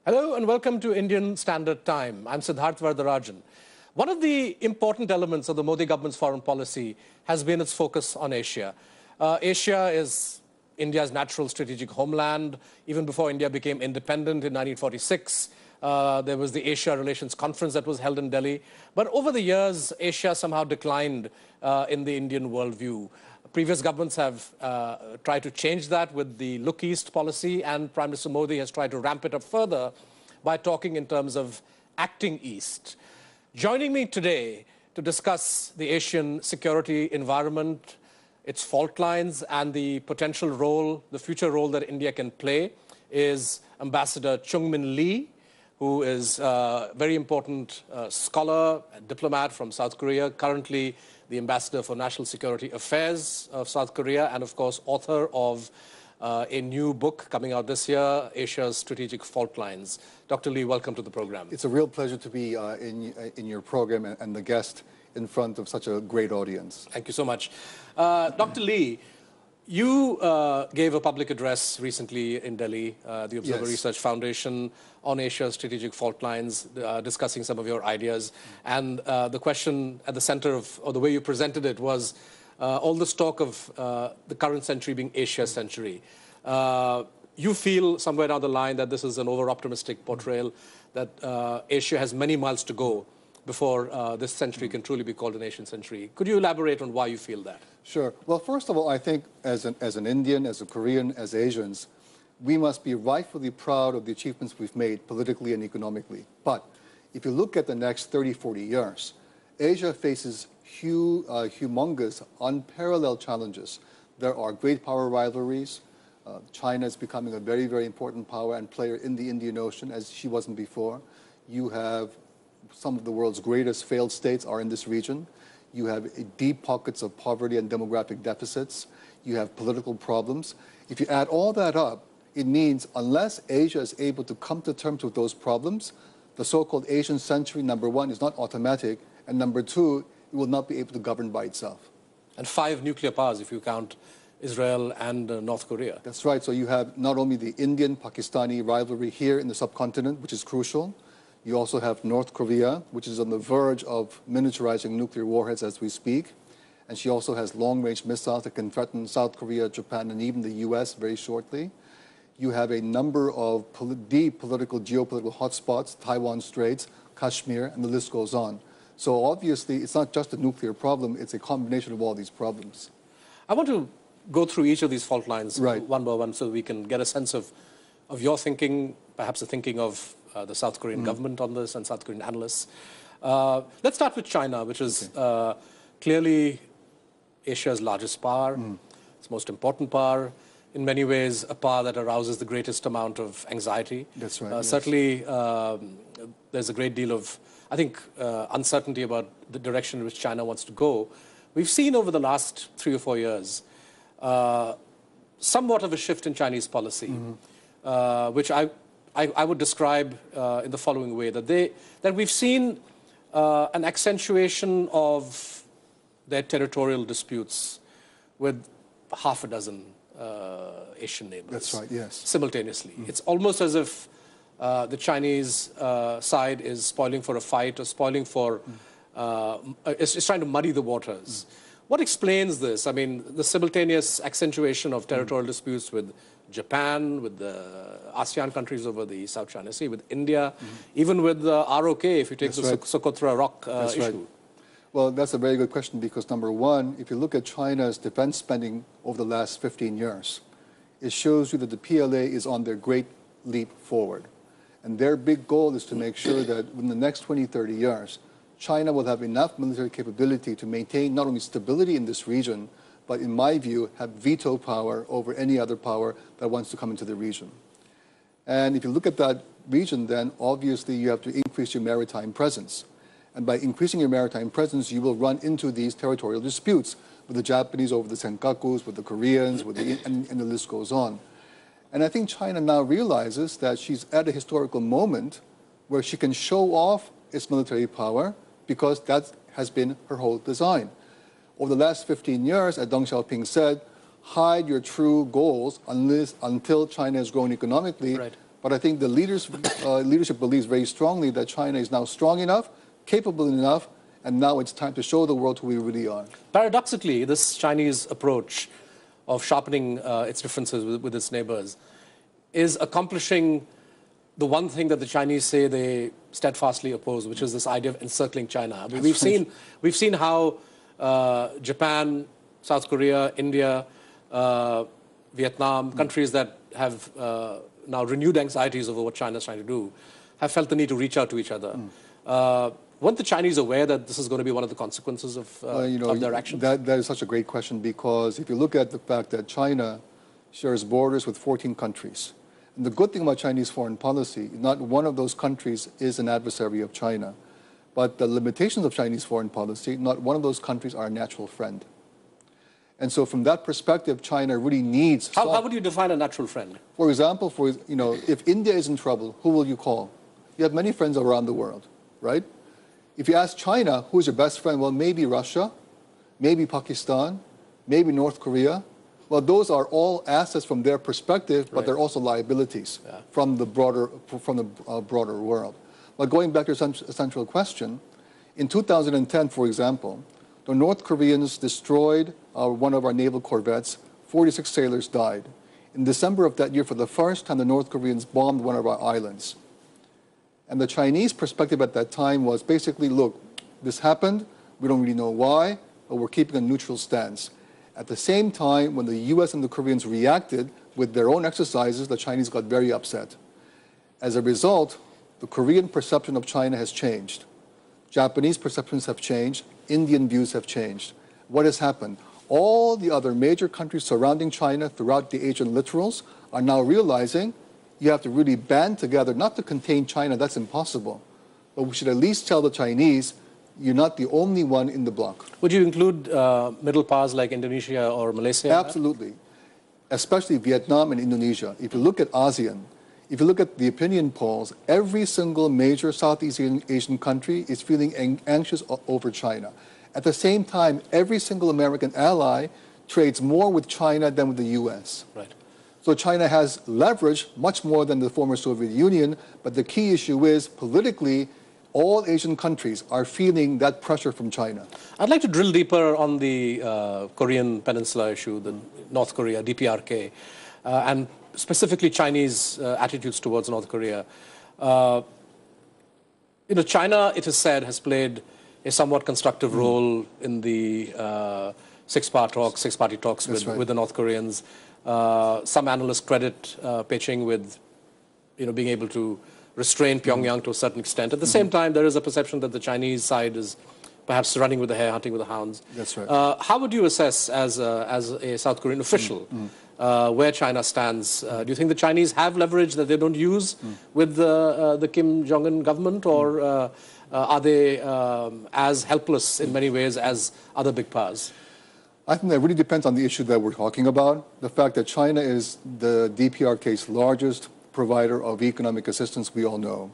Hello and welcome to Indian Standard Time. I'm Siddharth Vardarajan. One of the important elements of the Modi government's foreign policy has been its focus on Asia. Asia is India's natural strategic homeland. Even before India became independent in 1946, there was the Asia Relations Conference that was held in Delhi. But over the years, Asia somehow declined in the Indian worldview. Previous governments have tried to change that with the Look East policy, and Prime Minister Modi has tried to ramp it up further by talking in terms of acting East. Joining me today to discuss the Asian security environment, its fault lines, and the potential role, the future role that India can play is Ambassador Chung Lee, who is a very important scholar, diplomat from South Korea, currently the Ambassador for National Security Affairs of South Korea, and of course author of a new book coming out this year, Asia's Strategic Fault Lines. Dr. Lee, welcome to the program. It's a real pleasure to be in your program and the guest in front of such a great audience. Thank you so much. Dr. Lee, you gave a public address recently in Delhi, the Observer Research Foundation, on Asia's strategic fault lines, discussing some of your ideas. And the question at the center of, or the way you presented it, was all this talk of the current century being Asia's century. You feel somewhere down the line that this is an over-optimistic portrayal, that Asia has many miles to go before this century can truly be called an Asian century. Could you elaborate on why you feel that? Sure. Well, first of all, I think as an Indian, as a Korean, as Asians, we must be rightfully proud of the achievements we've made politically and economically. But if you look at the next 30, 40 years, Asia faces humongous, unparalleled challenges. There are great power rivalries. China is becoming a very, very important power and player in the Indian Ocean, as she wasn't before. You have some of the world's greatest failed states are in this region. You have deep pockets of poverty and demographic deficits. You have political problems. If you add all that up, it means unless Asia is able to come to terms with those problems, the so-called Asian century, number one, is not automatic, and number two, it will not be able to govern by itself. And 5 nuclear powers, if you count Israel and North Korea. That's right. So you have not only the Indian-Pakistani rivalry here in the subcontinent, which is crucial. You also have North Korea, which is on the verge of miniaturizing nuclear warheads as we speak. And she also has long-range missiles that can threaten South Korea, Japan, and even the U.S. very shortly. You have a number of deep geopolitical hotspots, Taiwan Straits, Kashmir, and the list goes on. So obviously, it's not just a nuclear problem, it's a combination of all these problems. I want to go through each of these fault lines one by one so we can get a sense of your thinking, perhaps the thinking of the South Korean government on this and South Korean analysts. Let's start with China, which is clearly Asia's largest power, its most important power, in many ways a power that arouses the greatest amount of anxiety. That's right. Certainly, there's a great deal of, I think, uncertainty about the direction in which China wants to go. We've seen over the last 3 or 4 years somewhat of a shift in Chinese policy, which I would describe in the following way, that we've seen an accentuation of their territorial disputes with half a dozen Asian neighbors. That's right, yes. Simultaneously. It's almost as if the Chinese side is spoiling for a fight or spoiling for, it's trying to muddy the waters. What explains this? I mean, the simultaneous accentuation of territorial disputes with Japan, with the ASEAN countries over the South China Sea, with India, even with the ROK, if you take Socotra Rock issue. Right. Well, that's a very good question because, number one, if you look at China's defense spending over the last 15 years, it shows you that the PLA is on their great leap forward. And their big goal is to make sure that within the next 20, 30 years, China will have enough military capability to maintain not only stability in this region, but in my view, have veto power over any other power that wants to come into the region. And if you look at that region, then obviously you have to increase your maritime presence. And by increasing your maritime presence, you will run into these territorial disputes with the Japanese over the Senkakus, with the Koreans, and the list goes on. And I think China now realizes that she's at a historical moment where she can show off its military power because that has been her whole design. Over the last 15 years, as Deng Xiaoping said, hide your true goals until China has grown economically, But I think the leadership believes very strongly that China is now strong enough, capable enough, and now it's time to show the world who we really are. Paradoxically, this Chinese approach of sharpening its differences with its neighbors is accomplishing the one thing that the Chinese say they steadfastly oppose, which is this idea of encircling China. I mean, we've seen how Japan, South Korea, India, Vietnam, countries that have now renewed anxieties over what China is trying to do, have felt the need to reach out to each other. Weren't the Chinese aware that this is going to be one of the consequences of their actions? That is such a great question, because if you look at the fact that China shares borders with 14 countries, and the good thing about Chinese foreign policy, not one of those countries is an adversary of China. But the limitations of Chinese foreign policy, not one of those countries are a natural friend. And so from that perspective, China really needs... How would you define a natural friend? For example, if India is in trouble, who will you call? You have many friends around the world, right? If you ask China, who's your best friend? Well, maybe Russia, maybe Pakistan, maybe North Korea. Well, those are all assets from their perspective, but they're also liabilities from the broader world. But going back to your central question, in 2010, for example, the North Koreans destroyed one of our naval corvettes. 46 sailors died. In December of that year, for the first time, the North Koreans bombed one of our islands. And the Chinese perspective at that time was basically, look, this happened, we don't really know why, but we're keeping a neutral stance. At the same time, when the US and the Koreans reacted with their own exercises, the Chinese got very upset. As a result, the Korean perception of China has changed. Japanese perceptions have changed. Indian views have changed. What has happened? All the other major countries surrounding China throughout the Asian littorals are now realizing you have to really band together, not to contain China, that's impossible. But we should at least tell the Chinese, you're not the only one in the bloc. Would you include middle powers like Indonesia or Malaysia? Absolutely. Especially Vietnam and Indonesia. If you look at ASEAN, if you look at the opinion polls, every single major Southeast Asian country is feeling anxious over China. At the same time, every single American ally trades more with China than with the US. Right. So China has leverage much more than the former Soviet Union, but the key issue is politically, all Asian countries are feeling that pressure from China. I'd like to drill deeper on the Korean Peninsula issue, the North Korea, DPRK, and specifically Chinese attitudes towards North Korea. China, it is said, has played a somewhat constructive role in the six-party talks with the North Koreans. Some analysts credit Beijing with being able to restrain Pyongyang to a certain extent. At the same time, there is a perception that the Chinese side is perhaps running with the hare, hunting with the hounds. That's right. How would you assess, as a South Korean official, where China stands? Do you think the Chinese have leverage that they don't use with the Kim Jong-un government, or are they as helpless in many ways as other big powers? I think that really depends on the issue that we're talking about. The fact that China is the DPRK's largest provider of economic assistance, we all know.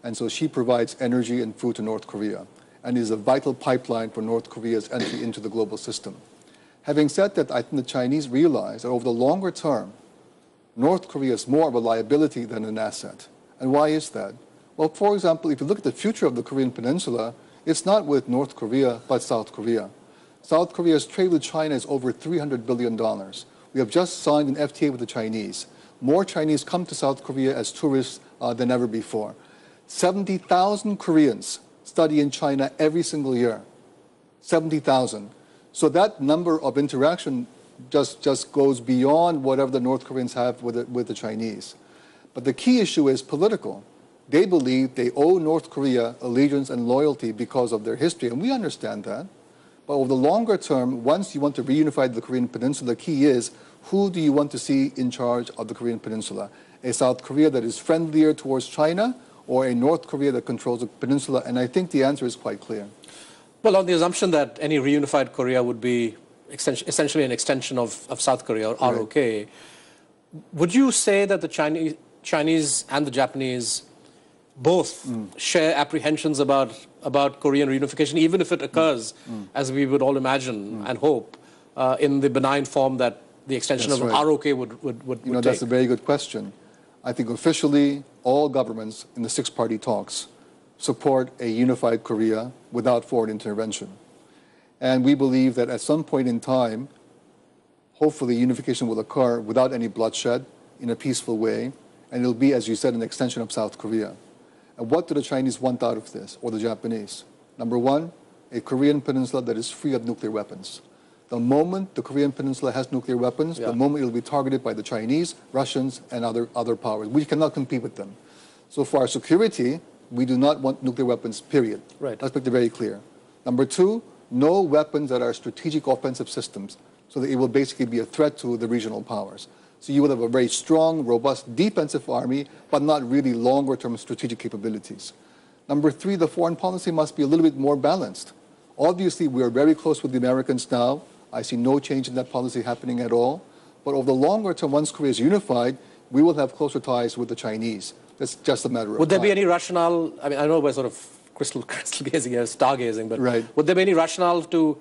And so she provides energy and food to North Korea and is a vital pipeline for North Korea's entry into the global system. Having said that, I think the Chinese realize that over the longer term, North Korea is more of a liability than an asset. And why is that? Well, for example, if you look at the future of the Korean Peninsula, it's not with North Korea, but South Korea. South Korea's trade with China is over $300 billion. We have just signed an FTA with the Chinese. More Chinese come to South Korea as tourists than ever before. 70,000 Koreans study in China every single year. 70,000. So that number of interaction just goes beyond whatever the North Koreans have with the Chinese. But the key issue is political. They believe they owe North Korea allegiance and loyalty because of their history, and we understand that. But over the longer term, once you want to reunify the Korean Peninsula, the key is, who do you want to see in charge of the Korean Peninsula? A South Korea that is friendlier towards China, or a North Korea that controls the peninsula? And I think the answer is quite clear. Well, on the assumption that any reunified Korea would be essentially an extension of South Korea, or ROK, would you say that the Chinese and the Japanese both share apprehensions about Korean reunification, even if it occurs, as we would all imagine and hope, in the benign form that the extension of ROK would take? That's a very good question. I think officially all governments in the six-party talks support a unified Korea without foreign intervention. And we believe that at some point in time, hopefully unification will occur without any bloodshed in a peaceful way, and it'll be, as you said, an extension of South Korea. And what do the Chinese want out of this, or the Japanese? Number one, a Korean peninsula that is free of nuclear weapons. The moment the Korean peninsula has nuclear weapons, the moment it will be targeted by the Chinese, Russians, and other powers. We cannot compete with them. So for our security, we do not want nuclear weapons, period. Right. Let's make it very clear. Number two, no weapons that are strategic offensive systems, so that it will basically be a threat to the regional powers. So you will have a very strong, robust defensive army, but not really longer-term strategic capabilities. Number three, the foreign policy must be a little bit more balanced. Obviously, we are very close with the Americans now. I see no change in that policy happening at all. But over the longer term, once Korea is unified, we will have closer ties with the Chinese. That's just a matter of Would there time. be any rationale? I mean, I know we're sort of crystal gazing here, stargazing, but right. Would there be any rationale to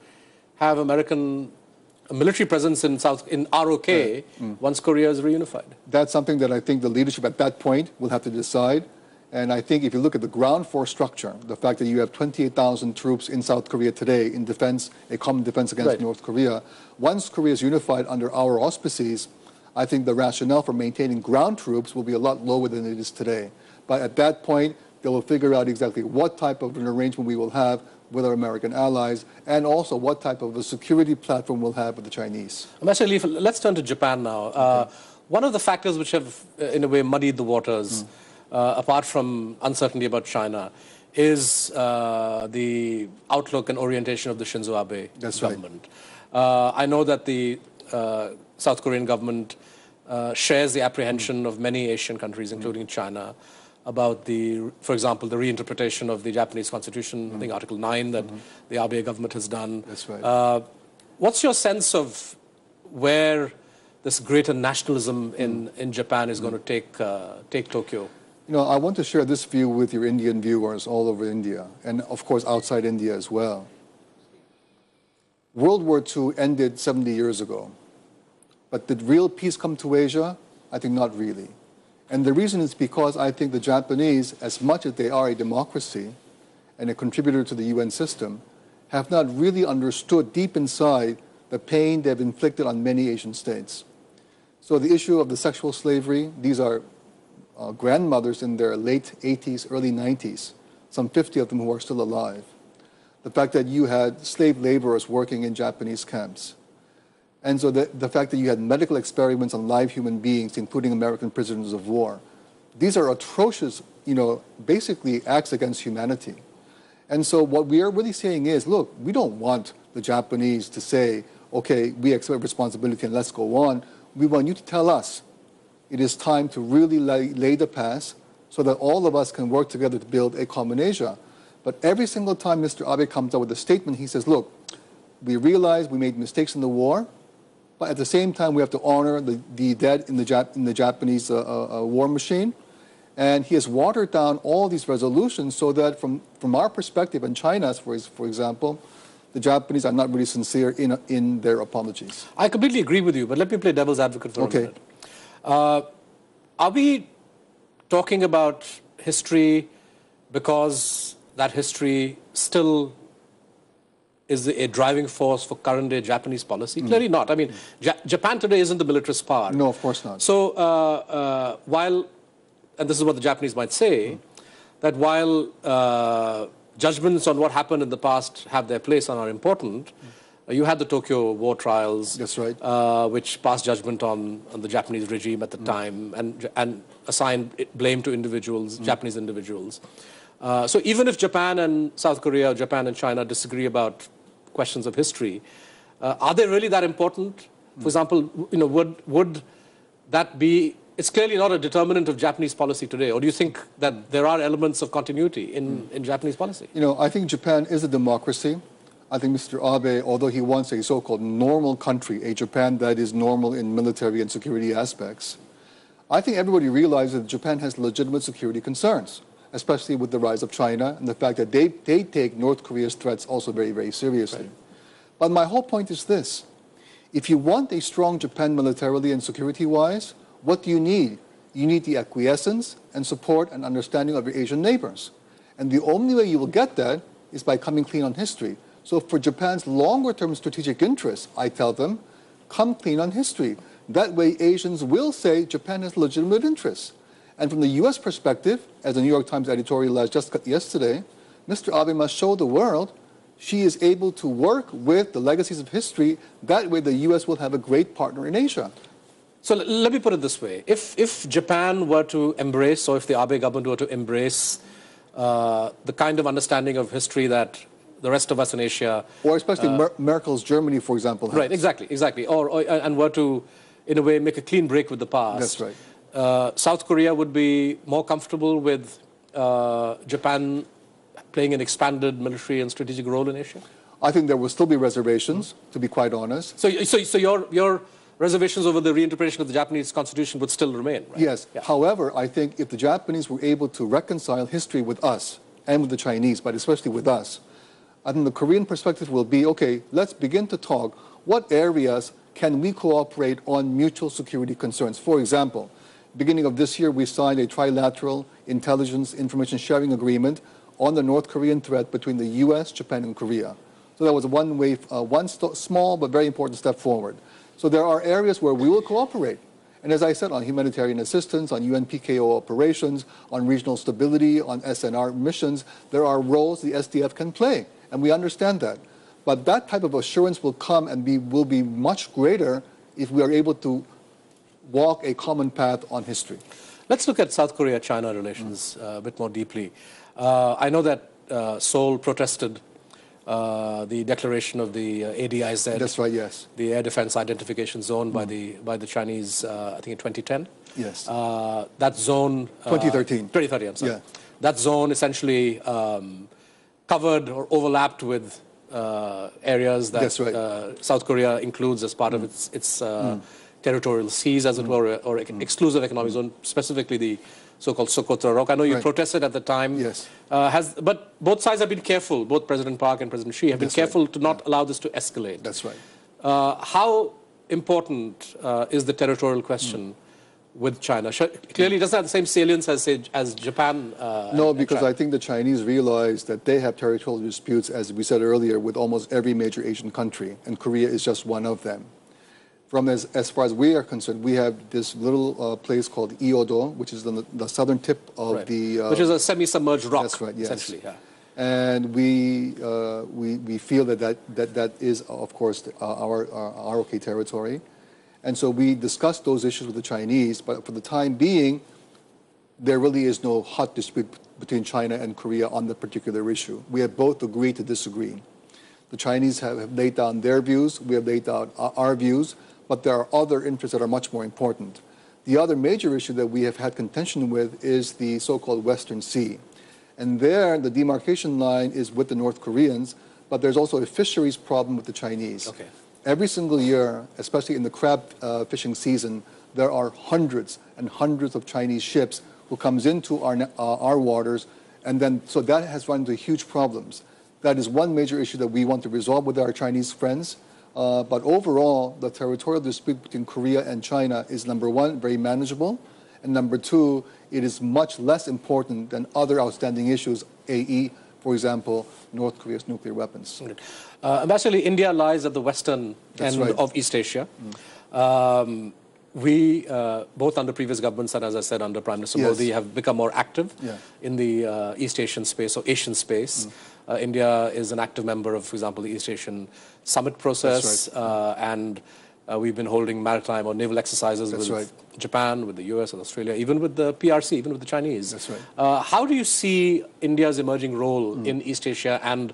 have American military presence in ROK once Korea is reunified? That's something that I think the leadership at that point will have to decide. And I think if you look at the ground force structure, the fact that you have 28,000 troops in South Korea today in defense, a common defense against North Korea, once Korea is unified under our auspices, I think the rationale for maintaining ground troops will be a lot lower than it is today. But at that point, they will figure out exactly what type of an arrangement we will have with our American allies, and also what type of a security platform we'll have with the Chinese. Ambassador Lee, let's turn to Japan now. One of the factors which have, in a way, muddied the waters, apart from uncertainty about China, is the outlook and orientation of the Shinzo Abe government. Right. I know that the South Korean government shares the apprehension of many Asian countries, including China, about for example, the reinterpretation of the Japanese constitution, I think Article 9 that the Abe government has done. That's right. What's your sense of where this greater nationalism in Japan is going to take Tokyo? You know, I want to share this view with your Indian viewers all over India, and of course outside India as well. World War II ended 70 years ago, but did real peace come to Asia? I think not really. And the reason is because I think the Japanese, as much as they are a democracy and a contributor to the UN system, have not really understood deep inside the pain they've inflicted on many Asian states. So the issue of the sexual slavery, these are grandmothers in their late 80s, early 90s, some 50 of them who are still alive. The fact that you had slave laborers working in Japanese camps. And so the fact that you had medical experiments on live human beings, including American prisoners of war. These are atrocious, basically acts against humanity. And so what we are really saying is, look, we don't want the Japanese to say, okay, we accept responsibility and let's go on. We want you to tell us it is time to really lay the path so that all of us can work together to build a common Asia. But every single time Mr. Abe comes out with a statement, he says, look, we realize we made mistakes in the war, but at the same time, we have to honor the dead in the Japanese war machine. And he has watered down all these resolutions so that from our perspective, and China's, for example, the Japanese are not really sincere in their apologies. I completely agree with you, but let me play devil's advocate for a minute. Are we talking about history because that history still is a driving force for current-day Japanese policy? Clearly not. I mean, Japan today isn't a militarist power. No, of course not. So while, and this is what the Japanese might say, that while judgments on what happened in the past have their place and are important, you had the Tokyo war trials, that's right, which passed judgment on the Japanese regime at the time and assigned blame to individuals, Japanese individuals. So even if Japan and South Korea, or Japan and China disagree about questions of history, are they really that important? For example, would that be? It's clearly not a determinant of Japanese policy today. Or do you think that there are elements of continuity in Japanese policy? I think Japan is a democracy. I think Mr. Abe, although he wants a so-called normal country, a Japan that is normal in military and security aspects, I think everybody realizes that Japan has legitimate security concerns, especially with the rise of China and the fact that they take North Korea's threats also very, very seriously. Right. But my whole point is this. If you want a strong Japan militarily and security-wise, what do you need? you need the acquiescence and support and understanding of your Asian neighbors. And the only way you will get that is by coming clean on history. So for Japan's longer-term strategic interests, I tell them, come clean on history. That way Asians will say Japan has legitimate interests. And from the U.S. perspective, as the New York Times editorialized just yesterday, Mr. Abe must show the world she is able to work with the legacies of history. That way the U.S. will have a great partner in Asia. So let me put it this way. If Japan were to embrace, or if the Abe government were to embrace the kind of understanding of history that the rest of us in Asia... Or especially Merkel's Germany, for example, has. Right, exactly. And were to, in a way, make a clean break with the past. That's right. South Korea would be more comfortable with Japan playing an expanded military and strategic role in Asia? I think there will still be reservations, to be quite honest. So your reservations over the reinterpretation of the Japanese constitution would still remain, right? Yes. Yeah. However, I think if the Japanese were able to reconcile history with us and with the Chinese, but especially with us, I think the Korean perspective will be, okay, let's begin to talk. What areas can we cooperate on mutual security concerns? For example, beginning of this year, we signed a trilateral intelligence information sharing agreement on the North Korean threat between the U.S., Japan, and Korea. So that was one small but very important step forward. So there are areas where we will cooperate. And as I said, on humanitarian assistance, on UNPKO operations, on regional stability, on SNR missions, there are roles the SDF can play. And we understand that. But that type of assurance will come and will be much greater if we are able to walk a common path on history. Let's look at South Korea-China relations a bit more deeply. I know that Seoul protested the declaration of the ADIZ. That's right, yes. The Air Defense Identification Zone by the Chinese, I think in 2010. Yes. That zone... 2013. 2013, I'm sorry. Yeah. That zone essentially covered or overlapped with areas that That's right. South Korea includes as part of its territorial seas, as it were, or exclusive economic zone, specifically the so-called Socotra Rock. I know you protested at the time. Yes. But both sides have been careful, both President Park and President Xi have been careful to not allow this to escalate. That's right. How important is the territorial question with China? Clearly, it doesn't have the same salience as Japan. No, because I think the Chinese realize that they have territorial disputes, as we said earlier, with almost every major Asian country, and Korea is just one of them. From as far as we are concerned, we have this little place called Iodo, which is the southern tip of the... which is a semi-submerged rock, that's right, yes. essentially. Yeah. And we feel that is, of course, our ROK territory. And so we discussed those issues with the Chinese, but for the time being, there really is no hot dispute between China and Korea on the particular issue. We have both agreed to disagree. The Chinese have laid down their views, we have laid out our views, but there are other interests that are much more important. The other major issue that we have had contention with is the so-called Western Sea. And there, the demarcation line is with the North Koreans, but there's also a fisheries problem with the Chinese. Okay. Every single year, especially in the crab fishing season, there are hundreds and hundreds of Chinese ships who comes into our waters, and then so that has run into huge problems. That is one major issue that we want to resolve with our Chinese friends. But overall, the territorial dispute between Korea and China is, number one, very manageable, and number two, it is much less important than other outstanding issues, i.e., for example, North Korea's nuclear weapons. Ambassador, India lies at the western end of East Asia. We, both under previous governments and, as I said, under Prime Minister Modi, have become more active in the East Asian space or Asian space. India is an active member of, for example, the East Asian Summit process, and we've been holding maritime or naval exercises with Japan, with the US and Australia, even with the PRC, even with the Chinese. That's right. How do you see India's emerging role in East Asia and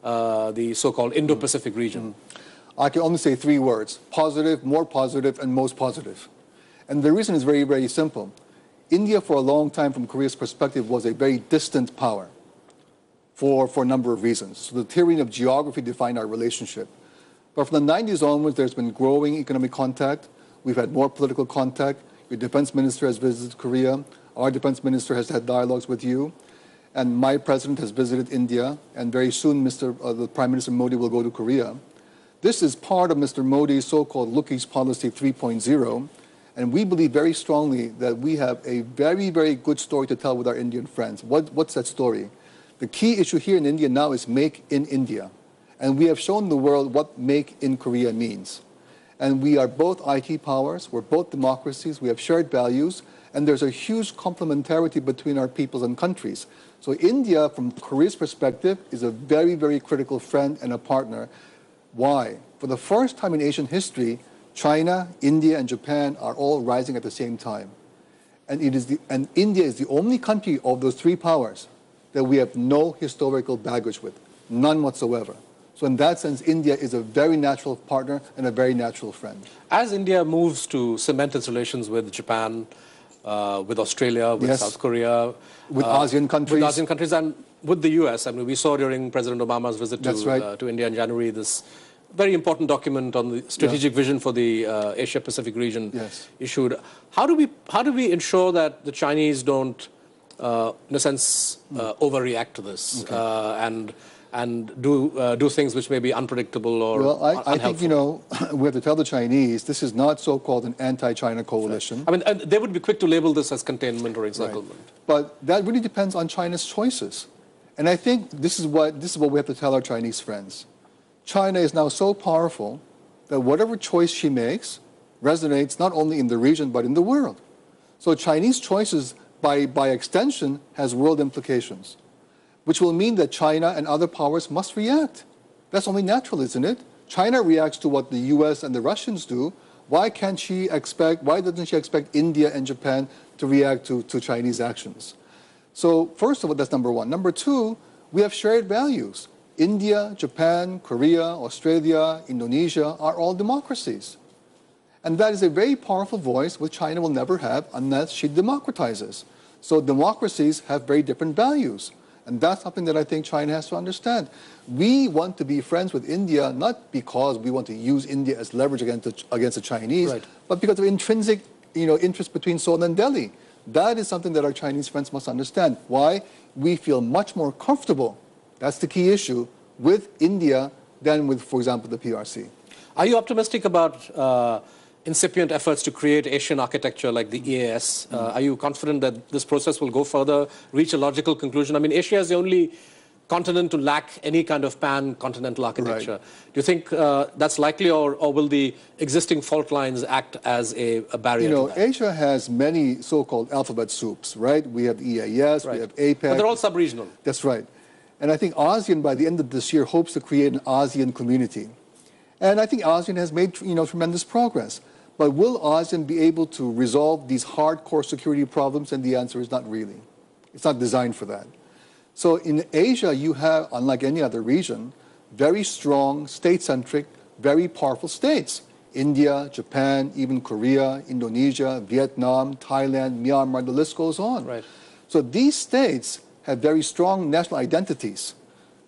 the so-called Indo-Pacific region? I can only say three words: positive, more positive, and most positive. And the reason is very, very simple. India, for a long time, from Korea's perspective, was a very distant power for a number of reasons. So the tyranny of geography defined our relationship. But from the 90s onwards, there's been growing economic contact. We've had more political contact. Your defense minister has visited Korea. Our defense minister has had dialogues with you. And my president has visited India. And very soon, the Prime Minister Modi will go to Korea. This is part of Mr. Modi's so-called Look East Policy 3.0. And we believe very strongly that we have a very, very good story to tell with our Indian friends. What's that story? The key issue here in India now is make in India. And we have shown the world what make in Korea means. And we are both IT powers, we're both democracies, we have shared values, and there's a huge complementarity between our peoples and countries. So India, from Korea's perspective, is a very, very critical friend and a partner. Why? For the first time in Asian history, China, India, and Japan are all rising at the same time. And India is the only country of those three powers that we have no historical baggage with, none whatsoever. So in that sense, India is a very natural partner and a very natural friend. As India moves to cement its relations with Japan, with Australia, with Yes. South Korea, With ASEAN countries. with ASEAN countries, and with the US. I mean, we saw during President Obama's visit That's right. to India in January this very important document on the strategic vision for the Asia-Pacific region Yes. issued. How do we ensure that the Chinese don't, in a sense, overreact to this and do things which may be unpredictable or Well, I think, unhelpful? we have to tell the Chinese this is not so-called an anti-China coalition. I mean, they would be quick to label this as containment or encirclement. But that really depends on China's choices. And I think this is what we have to tell our Chinese friends. China is now so powerful that whatever choice she makes resonates not only in the region but in the world. So Chinese choices, by extension, has world implications, which will mean that China and other powers must react. That's only natural, isn't it? China reacts to what the US and the Russians do. Why doesn't she expect India and Japan to react to Chinese actions? So first of all, that's number one. Number two, we have shared values. India, Japan, Korea, Australia, Indonesia are all democracies. And that is a very powerful voice which China will never have unless she democratizes. So democracies have very different values. And that's something that I think China has to understand. We want to be friends with India not because we want to use India as leverage against the Chinese, Right. but because of intrinsic interest between Seoul and Delhi. That is something that our Chinese friends must understand. Why? We feel much more comfortable, that's the key issue, with India than with, for example, the PRC. Are you optimistic about incipient efforts to create Asian architecture like the EAS? Are you confident that this process will go further, reach a logical conclusion? I mean, Asia is the only continent to lack any kind of pan-continental architecture. Right. Do you think that's likely, or will the existing fault lines act as a barrier to that? Asia has many so-called alphabet soups, right? We have EAS, Right. we have APEC. But they're all sub-regional. That's right. And I think ASEAN, by the end of this year, hopes to create an ASEAN community. And I think ASEAN has made tremendous progress. But will ASEAN be able to resolve these hardcore security problems? And the answer is not really. It's not designed for that. So in Asia, you have, unlike any other region, very strong, state-centric, very powerful states. India, Japan, even Korea, Indonesia, Vietnam, Thailand, Myanmar, the list goes on. Right. So these states have very strong national identities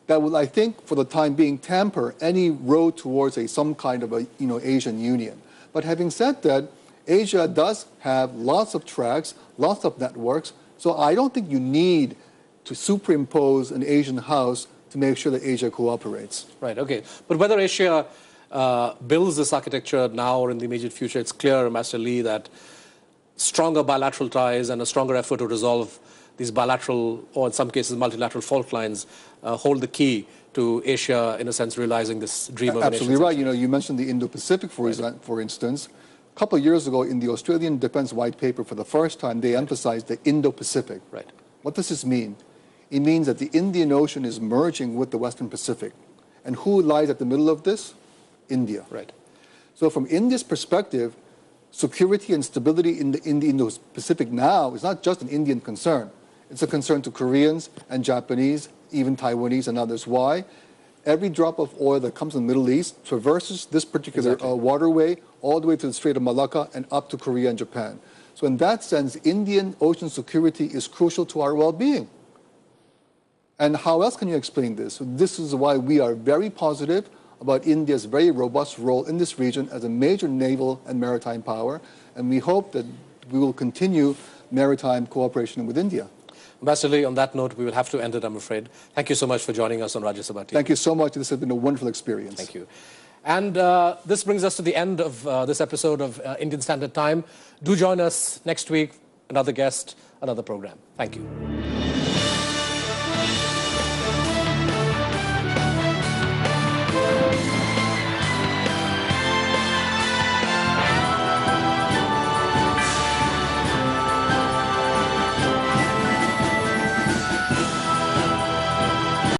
that will, I think, for the time being, tamper any road towards some kind of Asian union. But having said that, Asia does have lots of tracks, lots of networks, so I don't think you need to superimpose an Asian house to make sure that Asia cooperates. Right, okay. But whether Asia builds this architecture now or in the immediate future, it's clear, Master Lee, that stronger bilateral ties and a stronger effort to resolve these bilateral, or in some cases multilateral fault lines, hold the key to Asia, in a sense, realizing this dream of a nation. Absolutely right. You mentioned the Indo-Pacific, for instance. A couple of years ago, in the Australian Defense White Paper, for the first time, they emphasized the Indo-Pacific. Right. What does this mean? It means that the Indian Ocean is merging with the Western Pacific. And who lies at the middle of this? India. Right. So from India's perspective, security and stability in the Indo-Pacific now is not just an Indian concern. It's a concern to Koreans and Japanese, even Taiwanese and others. Why? Every drop of oil that comes from the Middle East traverses this particular waterway all the way to the Strait of Malacca and up to Korea and Japan. So in that sense, Indian ocean security is crucial to our well-being. And how else can you explain this? So this is why we are very positive about India's very robust role in this region as a major naval and maritime power. And we hope that we will continue maritime cooperation with India. Ambassador Lee, on that note, we will have to end it, I'm afraid. Thank you so much for joining us on Rajya Sabha TV. Thank you so much. This has been a wonderful experience. Thank you. And this brings us to the end of this episode of Indian Standard Time. Do join us next week, another guest, another program. Thank you.